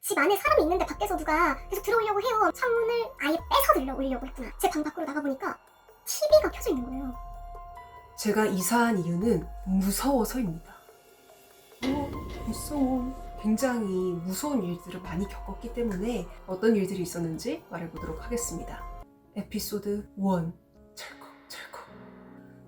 집 안에 사람이 있는데 밖에서 누가 계속 들어오려고 해요. 창문을 아예 빼서 들어오려고 했구나. 제 방 밖으로 나가보니까 TV가 켜져 있는 거예요. 제가 이사한 이유는 무서워서입니다. 무서워. 굉장히 무서운 일들을 많이 겪었기 때문에 어떤 일들이 있었는지 말해보도록 하겠습니다. 에피소드 1. 철컥철컥.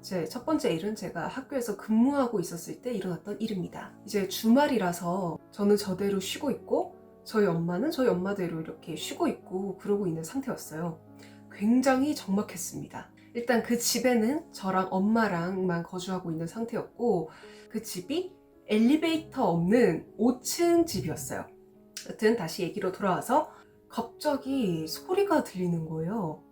제 첫 번째 일은 제가 학교에서 근무하고 있었을 때 일어났던 일입니다. 이제 주말이라서 저는 저대로 쉬고 있고 저희 엄마는 저희 엄마대로 이렇게 쉬고 있고 그러고 있는 상태였어요. 굉장히 적막했습니다. 일단 그 집에는 저랑 엄마랑만 거주하고 있는 상태였고 그 집이 엘리베이터 없는 5층 집이었어요. 여튼 다시 얘기로 돌아와서 갑자기 소리가 들리는 거예요.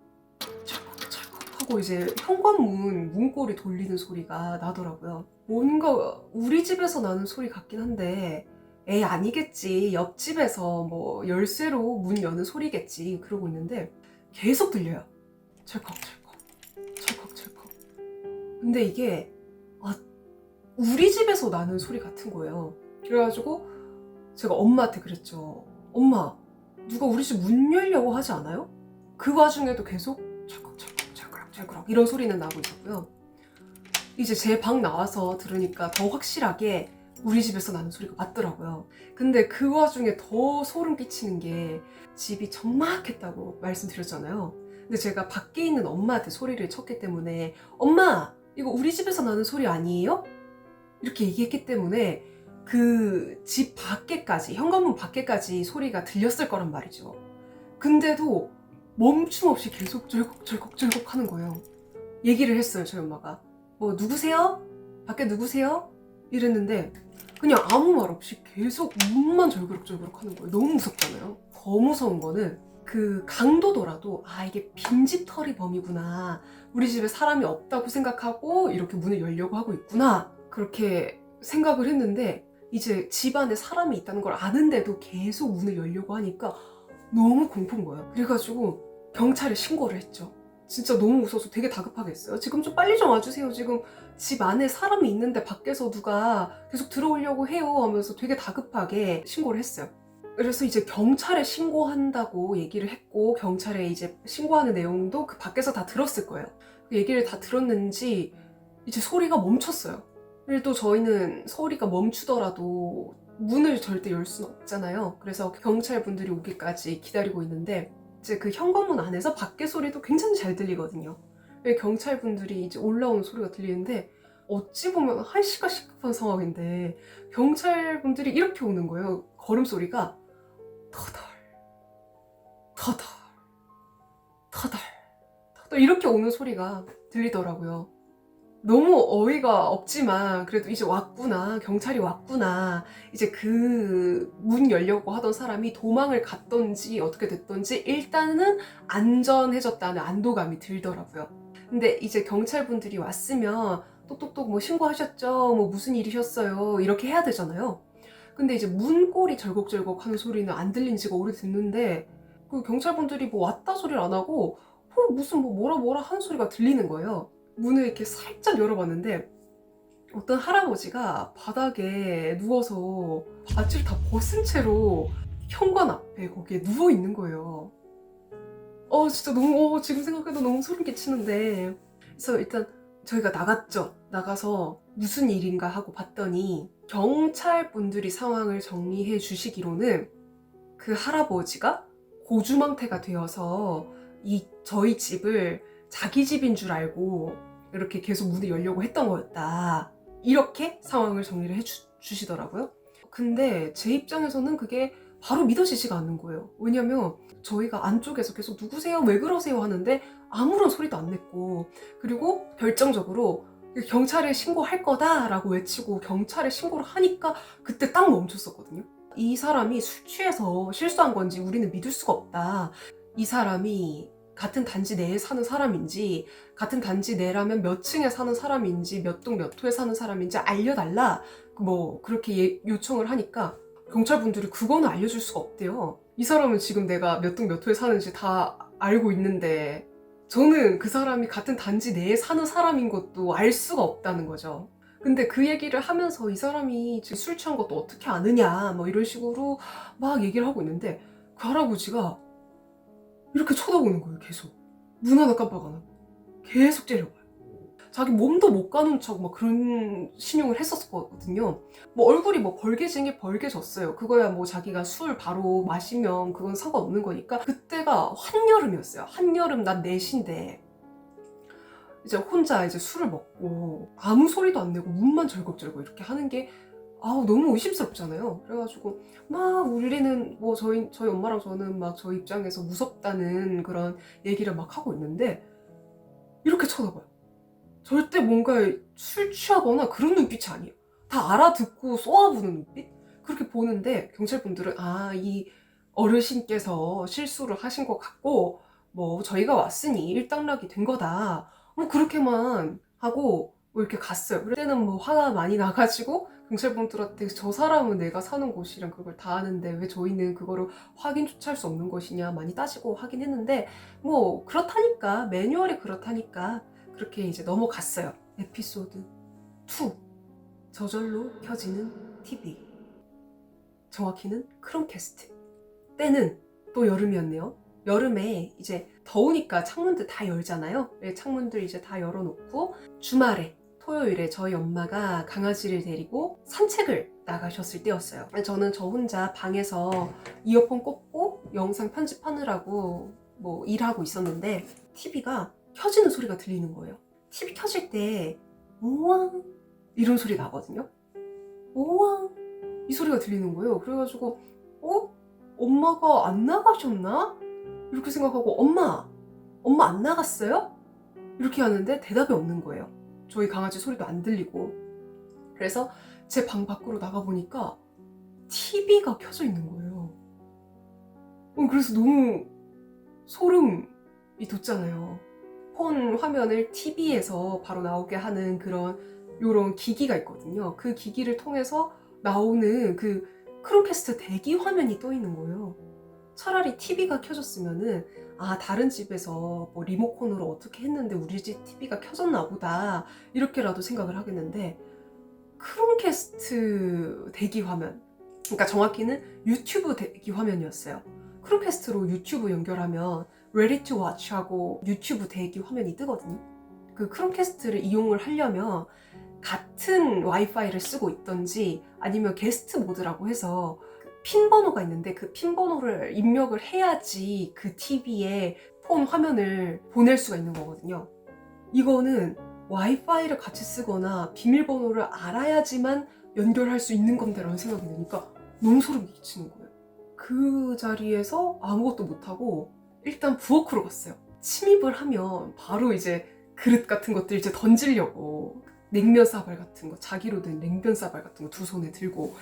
철컥철컥 하고 이제 현관문 문고리 돌리는 소리가 나더라고요. 뭔가 우리 집에서 나는 소리 같긴 한데 에이 아니겠지, 옆집에서 뭐 열쇠로 문 여는 소리겠지 그러고 있는데 계속 들려요. 철컥철컥 철컥철컥. 근데 이게 우리 집에서 나는 소리 같은 거예요. 그래가지고 제가 엄마한테 그랬죠. 엄마, 누가 우리 집 문 열려고 하지 않아요? 그 와중에도 계속 철컥철컥 철컥철컥 이런 소리는 나고 있었고요. 이제 제 방 나와서 들으니까 더 확실하게 우리 집에서 나는 소리가 맞더라고요. 근데 그 와중에 더 소름 끼치는 게 집이 적막했다고 말씀드렸잖아요. 근데 제가 밖에 있는 엄마한테 소리를 쳤기 때문에 엄마, 이거 우리 집에서 나는 소리 아니에요? 이렇게 얘기했기 때문에 그 집 밖에까지, 현관문 밖에까지 소리가 들렸을 거란 말이죠. 근데도 멈춤 없이 계속 절컥절컥절컥 하는 거예요. 얘기를 했어요, 저희 엄마가. 뭐 누구세요? 밖에 누구세요? 이랬는데 그냥 아무 말 없이 계속 문만 절그럭절그럭 하는 거예요. 너무 무섭잖아요. 더 무서운 거는 그 강도더라도 이게 빈집털이 범이구나, 우리 집에 사람이 없다고 생각하고 이렇게 문을 열려고 하고 있구나, 그렇게 생각을 했는데 이제 집 안에 사람이 있다는 걸 아는데도 계속 문을 열려고 하니까 너무 공포인 거예요. 그래가지고 경찰에 신고를 했죠. 진짜 너무 무서워서 되게 다급하게 했어요. 지금 좀 빨리 좀 와주세요. 지금 집 안에 사람이 있는데 밖에서 누가 계속 들어오려고 해요 하면서 되게 다급하게 신고를 했어요. 그래서 이제 경찰에 신고한다고 얘기를 했고 경찰에 이제 신고하는 내용도 그 밖에서 다 들었을 거예요. 그 얘기를 다 들었는지 이제 소리가 멈췄어요. 그래도 저희는 소리가 멈추더라도 문을 절대 열 수는 없잖아요. 그래서 경찰분들이 오기까지 기다리고 있는데 이제 그 현관문 안에서 밖에 소리도 굉장히 잘 들리거든요. 경찰분들이 이제 올라오는 소리가 들리는데 어찌 보면 한시가 시급한 상황인데 경찰분들이 이렇게 오는 거예요. 걸음소리가 터덜 터덜 터덜 터덜 이렇게 오는 소리가 들리더라고요. 너무 어이가 없지만 그래도 이제 왔구나, 경찰이 왔구나, 이제 그 문 열려고 하던 사람이 도망을 갔던지 어떻게 됐던지 일단은 안전해졌다는 안도감이 들더라고요. 근데 이제 경찰분들이 왔으면 똑똑똑 뭐 신고하셨죠? 뭐 무슨 일이셨어요? 이렇게 해야 되잖아요. 근데 이제 문고리 절곡절곡 하는 소리는 안 들린 지가 오래됐는데 그 경찰분들이 뭐 왔다 소리를 안 하고 무슨 뭐라 하는 소리가 들리는 거예요. 문을 이렇게 살짝 열어봤는데 어떤 할아버지가 바닥에 누워서 바지를 다 벗은 채로 현관 앞에 거기에 누워 있는 거예요. 진짜 너무 지금 생각해도 너무 소름 끼치는데 그래서 일단 저희가 나갔죠. 나가서 무슨 일인가 하고 봤더니 경찰분들이 상황을 정리해 주시기로는 그 할아버지가 고주망태가 되어서 저희 집을 자기 집인 줄 알고 이렇게 계속 문을 열려고 했던 거였다, 이렇게 상황을 정리를 해주시더라고요. 근데 제 입장에서는 그게 바로 믿어지지가 않는 거예요. 왜냐면 저희가 안쪽에서 계속 누구세요? 왜 그러세요? 하는데 아무런 소리도 안 냈고, 그리고 결정적으로 경찰에 신고할 거다라고 외치고 경찰에 신고를 하니까 그때 딱 멈췄었거든요. 이 사람이 술 취해서 실수한 건지 우리는 믿을 수가 없다. 이 사람이 같은 단지 내에 사는 사람인지, 같은 단지 내라면 몇 층에 사는 사람인지, 몇 동 몇 호에 사는 사람인지 알려달라, 뭐 그렇게 요청을 하니까 경찰분들이 그거는 알려줄 수가 없대요. 이 사람은 지금 내가 몇 동 몇 호에 사는지 다 알고 있는데 저는 그 사람이 같은 단지 내에 사는 사람인 것도 알 수가 없다는 거죠. 근데 그 얘기를 하면서 이 사람이 지금 술 취한 것도 어떻게 아느냐 뭐 이런 식으로 막 얘기를 하고 있는데 그 할아버지가 이렇게 쳐다보는 거예요. 계속. 눈 하나 깜빡 안 하고 계속 째려봐요. 자기 몸도 못 가눈 척 막 그런 신용을 했었거든요. 뭐 얼굴이 뭐 벌개졌어요. 그거야 뭐 자기가 술 바로 마시면 그건 상관없는 거니까. 그때가 한여름이었어요. 한여름 난 넷인데 이제 혼자 이제 술을 먹고 아무 소리도 안 내고 눈만 절걱절걱 이렇게 하는 게 아우 너무 의심스럽잖아요. 그래가지고 막 우리는 뭐 저희 엄마랑 저는 막 저희 입장에서 무섭다는 그런 얘기를 막 하고 있는데 이렇게 쳐다봐요. 절대 뭔가 술 취하거나 그런 눈빛이 아니에요. 다 알아듣고 쏘아부는 눈빛? 그렇게 보는데 경찰분들은 이 어르신께서 실수를 하신 것 같고 뭐 저희가 왔으니 일단락이 된 거다. 뭐 그렇게만 하고 뭐 이렇게 갔어요. 그때는 뭐 화가 많이 나가지고 경찰분들한테 저 사람은 내가 사는 곳이랑 그걸 다 아는데 왜 저희는 그거를 확인조차 할 수 없는 것이냐 많이 따지고 하긴 했는데 뭐 그렇다니까 매뉴얼이 그렇다니까 그렇게 이제 넘어갔어요. 에피소드 2 저절로 켜지는 TV 정확히는 크롬캐스트. 때는 또 여름이었네요. 여름에 이제 더우니까 창문들 다 열잖아요. 창문들 이제 다 열어놓고 주말에 토요일에 저희 엄마가 강아지를 데리고 산책을 나가셨을 때였어요. 저는 저 혼자 방에서 이어폰 꽂고 영상 편집하느라고 뭐 일하고 있었는데 TV가 켜지는 소리가 들리는 거예요. TV 켜질 때 오왕 이런 소리 나거든요. 오왕 이 소리가 들리는 거예요. 그래가지고 엄마가 안 나가셨나? 이렇게 생각하고 엄마 안 나갔어요? 이렇게 하는데 대답이 없는 거예요. 저희 강아지 소리도 안 들리고. 그래서 제 방 밖으로 나가보니까 TV가 켜져 있는 거예요. 그래서 너무 소름이 돋잖아요. 폰 화면을 TV에서 바로 나오게 하는 요런 기기가 있거든요. 그 기기를 통해서 나오는 그 크롬캐스트 대기 화면이 떠 있는 거예요. 차라리 TV가 켜졌으면은 다른 집에서 뭐 리모컨으로 어떻게 했는데 우리 집 TV가 켜졌나 보다 이렇게라도 생각을 하겠는데 크롬캐스트 대기 화면, 그러니까 정확히는 유튜브 대기 화면이었어요. 크롬캐스트로 유튜브 연결하면 Ready to Watch 하고 유튜브 대기 화면이 뜨거든요. 그 크롬캐스트를 이용을 하려면 같은 와이파이를 쓰고 있던지 아니면 게스트 모드라고 해서 핀 번호가 있는데 그 핀 번호를 입력을 해야지 그 TV에 폰 화면을 보낼 수가 있는 거거든요. 이거는 와이파이를 같이 쓰거나 비밀번호를 알아야지만 연결할 수 있는 건데 라는 생각이 드니까 너무 소름이 끼치는 거예요. 그 자리에서 아무것도 못하고 일단 부엌으로 갔어요. 침입을 하면 바로 이제 그릇 같은 것들 이제 던지려고 냉면 사발 같은 거, 자기로 된 냉면 사발 같은 거 두 손에 들고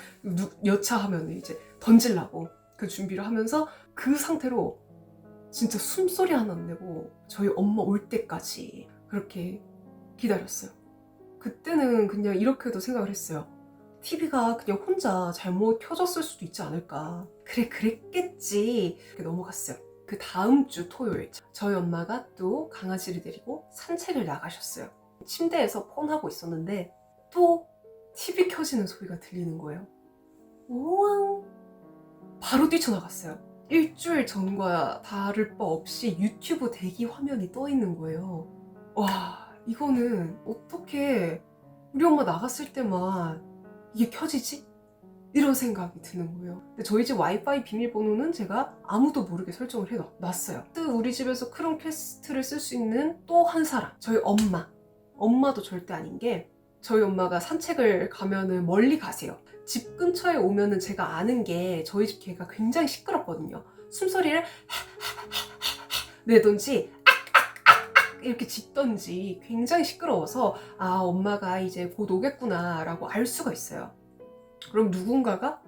여차하면 이제 던지려고 그 준비를 하면서 그 상태로 진짜 숨소리 하나 안 내고 저희 엄마 올 때까지 그렇게 기다렸어요. 그때는 그냥 이렇게도 생각을 했어요. TV가 그냥 혼자 잘못 켜졌을 수도 있지 않을까. 그랬겠지. 이렇게 넘어갔어요. 그 다음 주 토요일 저희 엄마가 또 강아지를 데리고 산책을 나가셨어요. 침대에서 폰하고 있었는데 또 TV 켜지는 소리가 들리는 거예요. 우왕 바로 뛰쳐나갔어요. 일주일 전과 다를 바 없이 유튜브 대기 화면이 떠 있는 거예요. 와 이거는 어떻게 우리 엄마 나갔을 때만 이게 켜지지? 이런 생각이 드는 거예요. 근데 저희 집 와이파이 비밀번호는 제가 아무도 모르게 설정을 해놨어요. 우리 집에서 크롬캐스트를 쓸 수 있는 또 한 사람, 저희 엄마도 절대 아닌 게 저희 엄마가 산책을 가면은 멀리 가세요. 집 근처에 오면은 제가 아는 게 저희 집 개가 굉장히 시끄럽거든요. 숨소리를 내던지 이렇게 짖던지 굉장히 시끄러워서 엄마가 이제 곧 오겠구나 라고 알 수가 있어요. 그럼 누군가가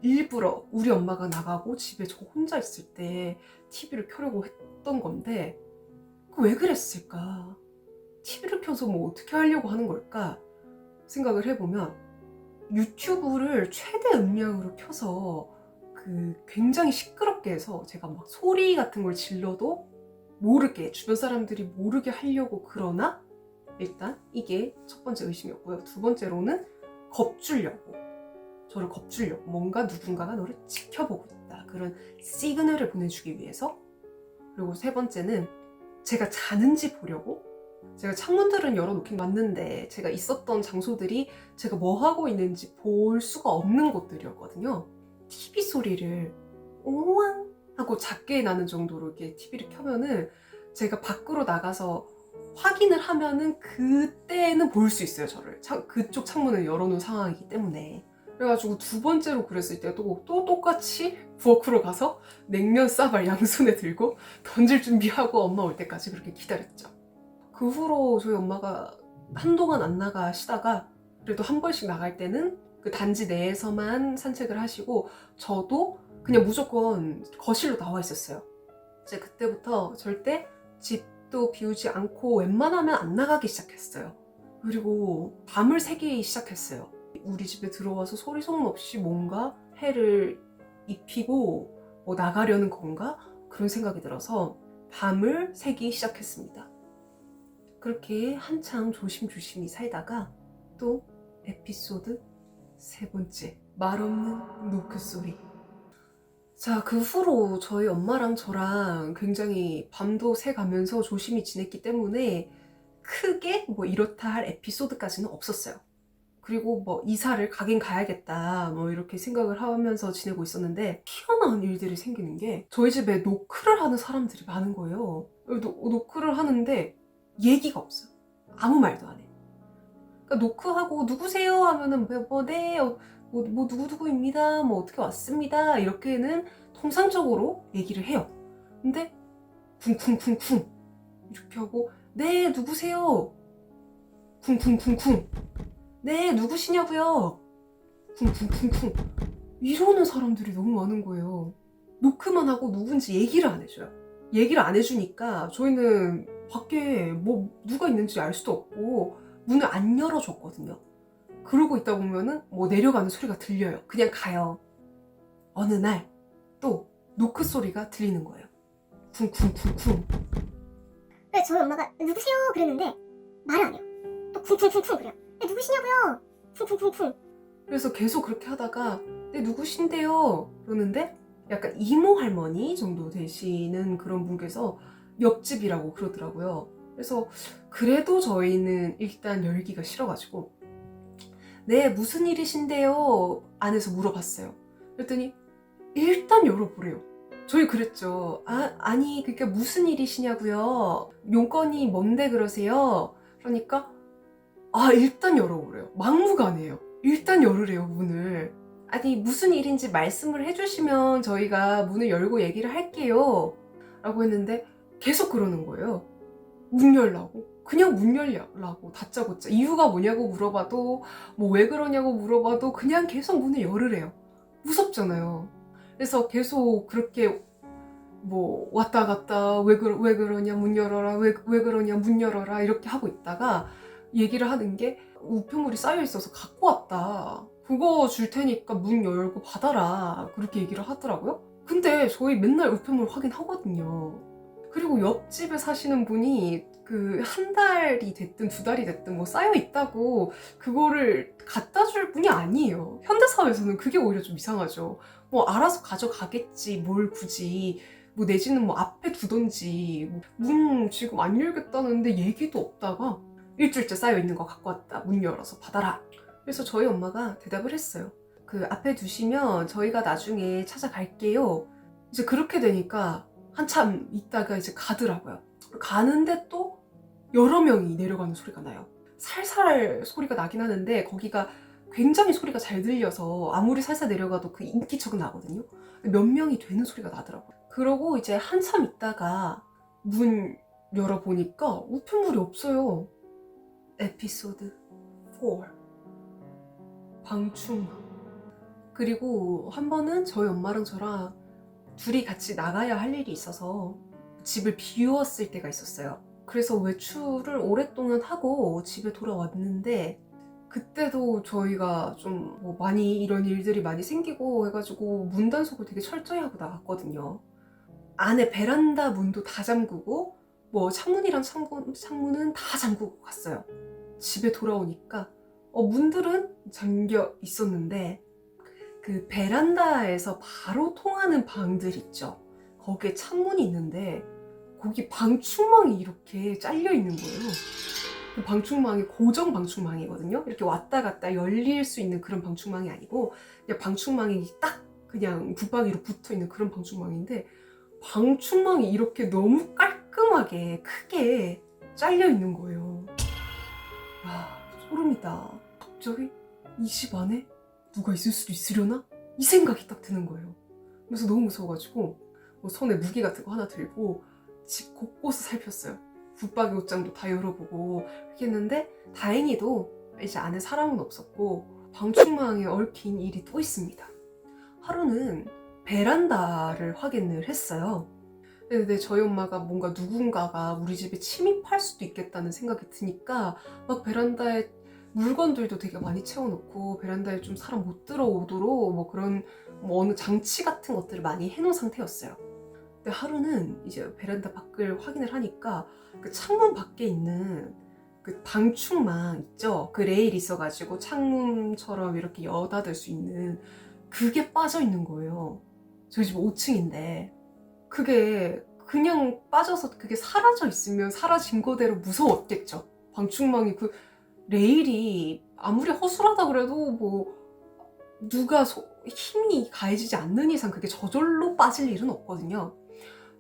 일부러 우리 엄마가 나가고 집에 저 혼자 있을 때 TV를 켜려고 했던 건데 왜 그랬을까? TV를 켜서 뭐 어떻게 하려고 하는 걸까? 생각을 해보면 유튜브를 최대 음량으로 켜서 굉장히 시끄럽게 해서 제가 막 소리 같은 걸 질러도 모르게 주변 사람들이 모르게 하려고 그러나 일단 이게 첫 번째 의심이었고요. 두 번째로는 겁주려고, 저를 겁주려고, 뭔가 누군가가 너를 지켜보고 있다, 그런 시그널을 보내주기 위해서. 그리고 세 번째는 제가 자는지 보려고. 제가 창문들은 열어놓긴 맞는데 제가 있었던 장소들이 제가 뭐 하고 있는지 볼 수가 없는 곳들이었거든요. TV 소리를 오왕 하고 작게 나는 정도로 이렇게 TV를 켜면은 제가 밖으로 나가서 확인을 하면은 그때는 볼 수 있어요, 저를. 그쪽 창문을 열어놓은 상황이기 때문에. 그래가지고 두 번째로 그랬을 때도 또 똑같이 부엌으로 가서 냉면 쌀을 양손에 들고 던질 준비하고 엄마 올 때까지 그렇게 기다렸죠. 그 후로 저희 엄마가 한동안 안 나가시다가 그래도 한 번씩 나갈 때는 그 단지 내에서만 산책을 하시고, 저도 그냥 무조건 거실로 나와 있었어요. 이제 그때부터 절대 집도 비우지 않고 웬만하면 안 나가기 시작했어요. 그리고 밤을 새기 시작했어요. 우리 집에 들어와서 소리 소문 없이 뭔가 해를 입히고 뭐 나가려는 건가? 그런 생각이 들어서 밤을 새기 시작했습니다. 그렇게 한참 조심조심히 살다가 또 에피소드 세 번째, 말없는 노크 소리. 자, 그 후로 저희 엄마랑 저랑 굉장히 밤도 새가면서 조심히 지냈기 때문에 크게 뭐 이렇다 할 에피소드까지는 없었어요. 그리고 뭐 이사를 가긴 가야겠다 뭐 이렇게 생각을 하면서 지내고 있었는데, 희한한 일들이 생기는 게, 저희 집에 노크를 하는 사람들이 많은 거예요. 노크를 하는데 얘기가 없어요. 아무 말도 안 해. 그러니까 노크하고 누구세요 하면은 네, 뭐 누구누구입니다, 뭐 어떻게 왔습니다, 이렇게는 통상적으로 얘기를 해요. 근데 쿵쿵쿵쿵 이렇게 하고, 네 누구세요, 쿵쿵쿵쿵, 네 누구시냐고요, 쿵쿵쿵쿵, 이러는 사람들이 너무 많은 거예요. 노크만 하고 누군지 얘기를 안 해줘요. 얘기를 안 해주니까 저희는 밖에 뭐 누가 있는지 알 수도 없고 문을 안 열어줬거든요. 그러고 있다 보면은 뭐 내려가는 소리가 들려요. 그냥 가요. 어느 날 또 노크 소리가 들리는 거예요. 쿵쿵쿵쿵. 그래서 저희 엄마가 누구세요? 그랬는데 말을 안 해요. 또 쿵쿵쿵쿵 그래요. 누구시냐고요? 쿵쿵쿵쿵. 그래서 계속 그렇게 하다가 네 누구신데요? 그러는데 약간 이모 할머니 정도 되시는 그런 분께서 옆집이라고 그러더라고요. 그래서 그래도 저희는 일단 열기가 싫어가지고 네 무슨 일이신데요? 안에서 물어봤어요. 그랬더니 일단 열어보래요. 저희 그랬죠. 아니 그게 무슨 일이시냐고요? 용건이 뭔데 그러세요? 그러니까 일단 열어보래요. 막무가내예요. 일단 열으래요, 문을. 아니 무슨 일인지 말씀을 해주시면 저희가 문을 열고 얘기를 할게요 라고 했는데 계속 그러는 거예요. 문 열라고, 그냥 문 열라고, 다짜고짜 이유가 뭐냐고 물어봐도, 뭐 왜 그러냐고 물어봐도 그냥 계속 문을 열으래요. 무섭잖아요. 그래서 계속 그렇게 뭐 왔다 갔다 왜 그러냐 문 열어라, 왜 그러냐 문 열어라 이렇게 하고 있다가 얘기를 하는 게, 우편물이 쌓여 있어서 갖고 왔다, 그거 줄 테니까 문 열고 받아라, 그렇게 얘기를 하더라고요. 근데 저희 맨날 우편물 확인하거든요. 그리고 옆집에 사시는 분이 그 한 달이 됐든 두 달이 됐든 뭐 쌓여 있다고 그거를 갖다 줄 분이 아니에요. 현대사회에서는 그게 오히려 좀 이상하죠. 뭐 알아서 가져가겠지 뭘 굳이, 뭐 내지는 뭐 앞에 두던지, 문 지금 안 열겠다는데 얘기도 없다가 일주일째 쌓여 있는 거 갖고 왔다, 문 열어서 받아라. 그래서 저희 엄마가 대답을 했어요. 그 앞에 두시면 저희가 나중에 찾아갈게요. 이제 그렇게 되니까 한참 있다가 이제 가더라고요. 가는데 또 여러 명이 내려가는 소리가 나요. 살살 소리가 나긴 하는데 거기가 굉장히 소리가 잘 들려서 아무리 살살 내려가도 그 인기척은 나거든요. 몇 명이 되는 소리가 나더라고요. 그러고 이제 한참 있다가 문 열어보니까 우편물이 없어요. 에피소드 4, 방충망. 그리고 한 번은 저희 엄마랑 저랑 둘이 같이 나가야 할 일이 있어서 집을 비웠을 때가 있었어요. 그래서 외출을 오랫동안 하고 집에 돌아왔는데, 그때도 저희가 좀 뭐 많이 이런 일들이 많이 생기고 해가지고 문단속을 되게 철저히 하고 나갔거든요. 안에 베란다 문도 다 잠그고 뭐 창문이랑 창문은 다 잠그고 갔어요. 집에 돌아오니까 문들은 잠겨 있었는데 그 베란다에서 바로 통하는 방들 있죠. 거기에 창문이 있는데 거기 방충망이 이렇게 잘려 있는 거예요. 그 방충망이 고정 방충망이거든요. 이렇게 왔다 갔다 열릴 수 있는 그런 방충망이 아니고 그냥 방충망이 딱 그냥 붙박이로 붙어 있는 그런 방충망인데 방충망이 이렇게 너무 깔끔하게 크게 잘려 있는 거예요. 아, 소름이다. 갑자기 이 집 안에 누가 있을 수도 있으려나? 이 생각이 딱 드는 거예요. 그래서 너무 무서워가지고 뭐 손에 무기 같은 거 하나 들고 집 곳곳을 살폈어요. 붙박이 옷장도 다 열어보고 그렇게 했는데 다행히도 이제 안에 사람은 없었고 방충망에 얽힌 일이 또 있습니다. 하루는 베란다를 확인을 했어요. 근데 저희 엄마가 뭔가 누군가가 우리 집에 침입할 수도 있겠다는 생각이 드니까 막 베란다에 물건들도 되게 많이 채워놓고 베란다에 좀 사람 못 들어오도록 뭐 그런 뭐 어느 장치 같은 것들을 많이 해놓은 상태였어요. 근데 하루는 이제 베란다 밖을 확인을 하니까 그 창문 밖에 있는 그 방충망 있죠? 그 레일이 있어가지고 창문처럼 이렇게 여닫을 수 있는 그게 빠져 있는 거예요. 저희 집 5층인데 그게 그냥 빠져서 그게 사라져 있으면 사라진 거대로 무서웠겠죠. 방충망이 그 레일이 아무리 허술하다 그래도 뭐 누가 힘이 가해지지 않는 이상 그게 저절로 빠질 일은 없거든요.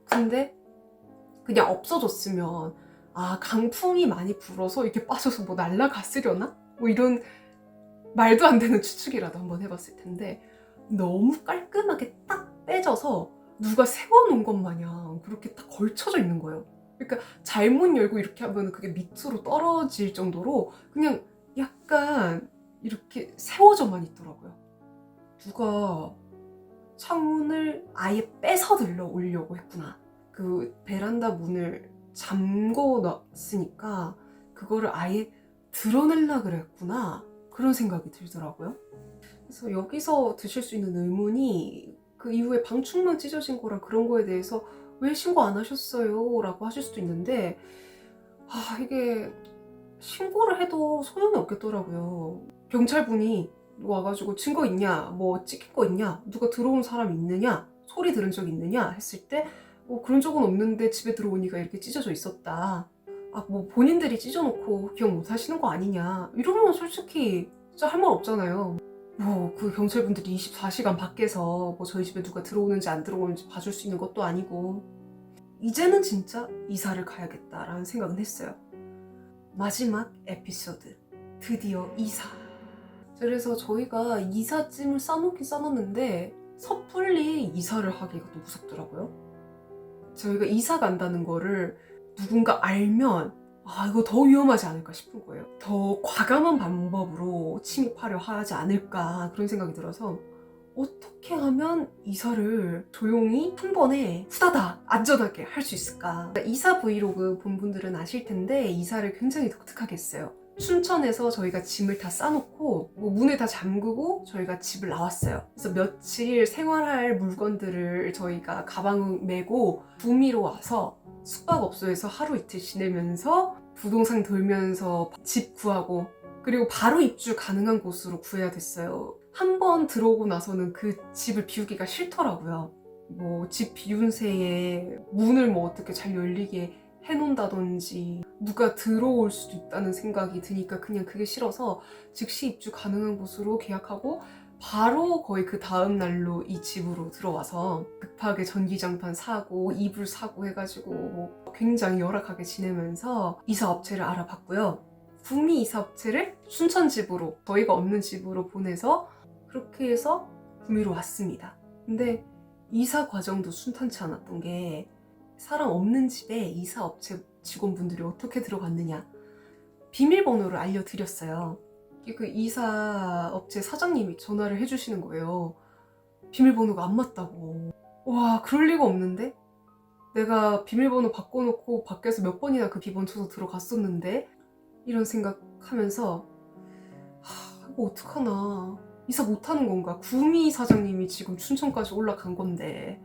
근데 그냥 없어졌으면 강풍이 많이 불어서 이렇게 빠져서 뭐 날아갔으려나? 뭐 이런 말도 안 되는 추측이라도 한번 해봤을 텐데 너무 깔끔하게 딱 빼져서 누가 세워놓은 것 마냥 그렇게 딱 걸쳐져 있는 거예요. 그러니까 잘못 열고 이렇게 하면 그게 밑으로 떨어질 정도로 그냥 약간 이렇게 세워져만 있더라고요. 누가 창문을 아예 빼서 들러 오려고 했구나. 그 베란다 문을 잠궈 놨으니까 그거를 아예 드러내려 그랬구나. 그런 생각이 들더라고요. 그래서 여기서 드실 수 있는 의문이 그 이후에 방충망 찢어진 거랑 그런 거에 대해서 왜 신고 안 하셨어요? 라고 하실 수도 있는데 이게 신고를 해도 소용이 없겠더라고요. 경찰분이 와가지고 증거 있냐? 뭐 찍힌 거 있냐? 누가 들어온 사람 있느냐? 소리 들은 적 있느냐? 했을 때 그런 적은 없는데 집에 들어오니까 이렇게 찢어져 있었다. 뭐 본인들이 찢어놓고 기억 못 하시는 거 아니냐? 이러면 솔직히 진짜 할 말 없잖아요. 뭐 그 경찰분들이 24시간 밖에서 뭐 저희 집에 누가 들어오는지 안 들어오는지 봐줄 수 있는 것도 아니고 이제는 진짜 이사를 가야겠다라는 생각은 했어요. 마지막 에피소드, 드디어 이사. 그래서 저희가 이삿짐을 싸놓긴 싸놨는데 섣불리 이사를 하기가 또 무섭더라고요. 저희가 이사 간다는 거를 누군가 알면 이거 더 위험하지 않을까 싶은 거예요. 더 과감한 방법으로 침입하려 하지 않을까 그런 생각이 들어서 어떻게 하면 이사를 조용히 한 번에 후다닥 안전하게 할 수 있을까. 이사 브이로그 본 분들은 아실 텐데 이사를 굉장히 독특하게 했어요. 춘천에서 저희가 짐을 다 싸놓고 뭐 문을 다 잠그고 저희가 집을 나왔어요. 그래서 며칠 생활할 물건들을 저희가 가방 메고 구미로 와서 숙박업소에서 하루 이틀 지내면서 부동산 돌면서 집 구하고 그리고 바로 입주 가능한 곳으로 구해야 됐어요. 한 번 들어오고 나서는 그 집을 비우기가 싫더라고요. 뭐 집 비운 새에 문을 뭐 어떻게 잘 열리게 해놓는다든지 누가 들어올 수도 있다는 생각이 드니까 그냥 그게 싫어서 즉시 입주 가능한 곳으로 계약하고 바로 거의 그 다음 날로 이 집으로 들어와서 급하게 전기장판 사고 이불 사고 해가지고 굉장히 열악하게 지내면서 이사업체를 알아봤고요. 구미 이사업체를 춘천 집으로 저희가 없는 집으로 보내서 그렇게 해서 구미로 왔습니다. 근데 이사 과정도 순탄치 않았던 게 사람 없는 집에 이사업체 직원분들이 어떻게 들어갔느냐 비밀번호를 알려드렸어요. 그 이사업체 사장님이 전화를 해주시는 거예요. 비밀번호가 안 맞다고. 와, 그럴 리가 없는데? 내가 비밀번호 바꿔놓고 밖에서 몇 번이나 그 비번 쳐서 들어갔었는데? 이런 생각하면서 이거 어떡하나. 이사 못하는 건가? 구미 사장님이 지금 춘천까지 올라간 건데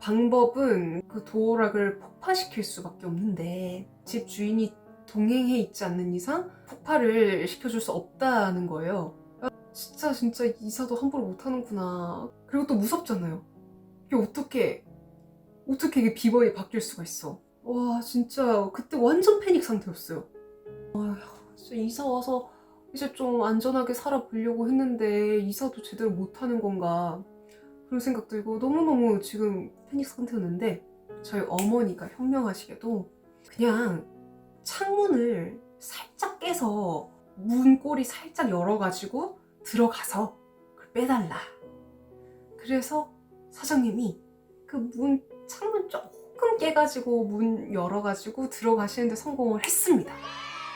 방법은 그 도어락을 폭파시킬 수밖에 없는데 집 주인이 동행해 있지 않는 이상 폭발을 시켜줄 수 없다는 거예요. 야, 진짜 이사도 함부로 못하는구나. 그리고 또 무섭잖아요. 이게 어떻게 이게 비번이 바뀔 수가 있어. 와, 진짜 그때 완전 패닉 상태였어요. 진짜 이사 와서 이제 좀 안전하게 살아보려고 했는데 이사도 제대로 못하는 건가 그런 생각 들고 너무너무 지금 패닉 상태였는데 저희 어머니가 현명하시게도 그냥 창문을 살짝 깨서 문고리 살짝 열어가지고 들어가서 그걸 빼달라. 그래서 사장님이 그 창문 조금 깨가지고 문 열어가지고 들어가시는데 성공을 했습니다.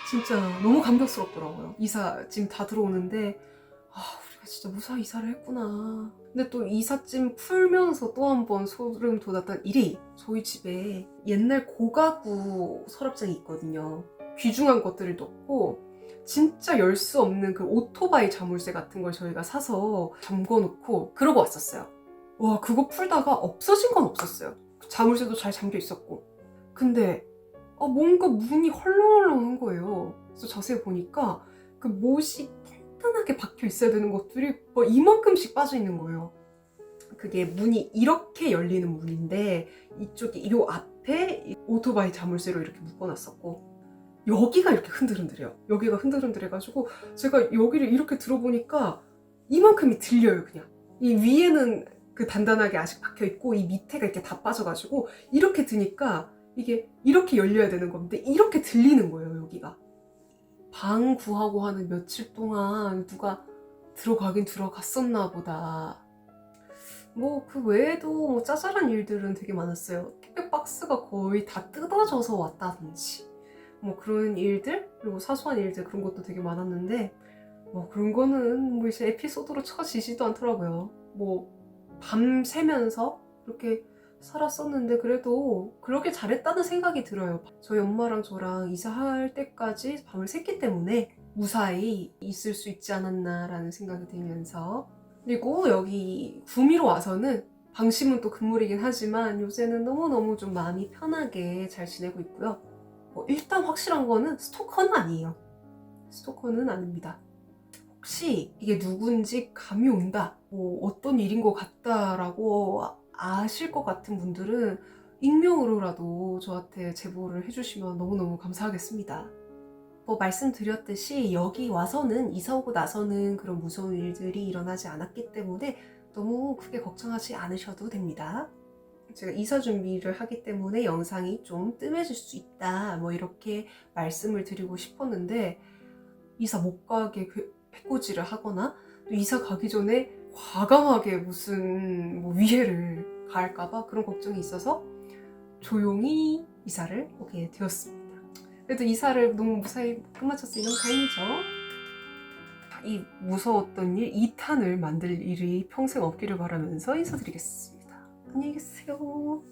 진짜 너무 감격스럽더라고요. 이사 지금 다 들어오는데 우리가 진짜 무사히 이사를 했구나. 근데 또 이삿짐 풀면서 또 한 번 소름 돋았던 일이 저희 집에 옛날 고가구 서랍장이 있거든요. 귀중한 것들을 넣고 진짜 열 수 없는 그 오토바이 자물쇠 같은 걸 저희가 사서 잠궈놓고 그러고 왔었어요. 와, 그거 풀다가 없어진 건 없었어요. 자물쇠도 잘 잠겨 있었고. 근데 뭔가 문이 헐렁헐렁한 거예요. 그래서 자세히 보니까 그 못이 단단하게 박혀 있어야 되는 것들이 뭐 이만큼씩 빠져 있는 거예요. 그게 문이 이렇게 열리는 문인데 이쪽에 이 앞에 오토바이 자물쇠로 이렇게 묶어놨었고 여기가 이렇게 흔들흔들해요. 여기가 흔들흔들해가지고 제가 여기를 이렇게 들어보니까 이만큼이 들려요. 그냥 이 위에는 그 단단하게 아직 박혀 있고 이 밑에가 이렇게 다 빠져가지고 이렇게 드니까 이게 이렇게 열려야 되는 건데 이렇게 들리는 거예요. 여기가 방 구하고 하는 며칠 동안 누가 들어가긴 들어갔었나 보다. 뭐 그 외에도 뭐 짜잘한 일들은 되게 많았어요. 택배 박스가 거의 다 뜯어져서 왔다든지 뭐 그런 일들, 그리고 사소한 일들 그런 것도 되게 많았는데 뭐 그런 거는 뭐 이제 에피소드로 쳐지지도 않더라고요. 뭐 밤 새면서 그렇게 살았었는데 그래도 그렇게 잘했다는 생각이 들어요. 저희 엄마랑 저랑 이사할 때까지 밤을 샜기 때문에 무사히 있을 수 있지 않았나라는 생각이 들면서, 그리고 여기 구미로 와서는 방심은 또 금물이긴 하지만 요새는 너무너무 좀 마음이 편하게 잘 지내고 있고요. 일단 확실한 거는 스토커는 아니에요. 스토커는 아닙니다. 혹시 이게 누군지 감이 온다, 뭐 어떤 일인 것 같다라고 아실 것 같은 분들은 익명으로라도 저한테 제보를 해주시면 너무너무 감사하겠습니다. 말씀드렸듯이 여기 와서는, 이사 오고 나서는 그런 무서운 일들이 일어나지 않았기 때문에 너무 크게 걱정하지 않으셔도 됩니다. 제가 이사 준비를 하기 때문에 영상이 좀 뜸해질 수 있다, 뭐 이렇게 말씀을 드리고 싶었는데 이사 못 가게 해코지를 하거나 또 이사 가기 전에 과감하게 무슨 위해를 가할까봐 그런 걱정이 있어서 조용히 이사를 오게 되었습니다. 그래도 이사를 너무 무사히 끝마쳤으니 너무 다행이죠. 이 무서웠던 일 2탄을 만들 일이 평생 없기를 바라면서 인사드리겠습니다. 안녕히 계세요.